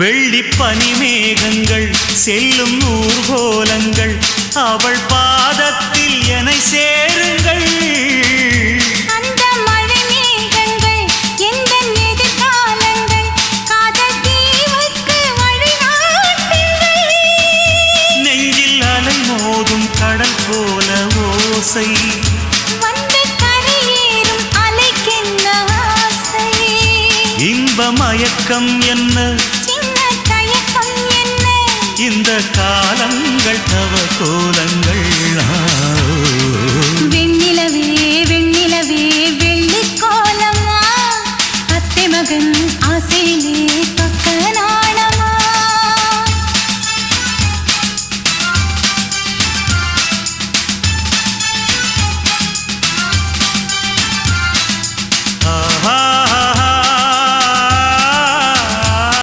வெள்ளி பனிமேகங்கள் செல்லும் ஊர்கோலங்கள் அவள் பாதத்தில் என்னை சேருங்கள். அந்த மழை மேகங்கள் எந்த எதிர்காலங்கள் காதல் தீவுக்கு வழிகாட்டுங்கள். நெஞ்சில் அலை மோதும் கடல் போல ஓசை வந்து கரையேறும் அலைக்கென்ன ஆசை. இன்ப மயக்கம் என்ன சின்ன தயக்கம் என்ன இந்த காலங்கள் தவ கோல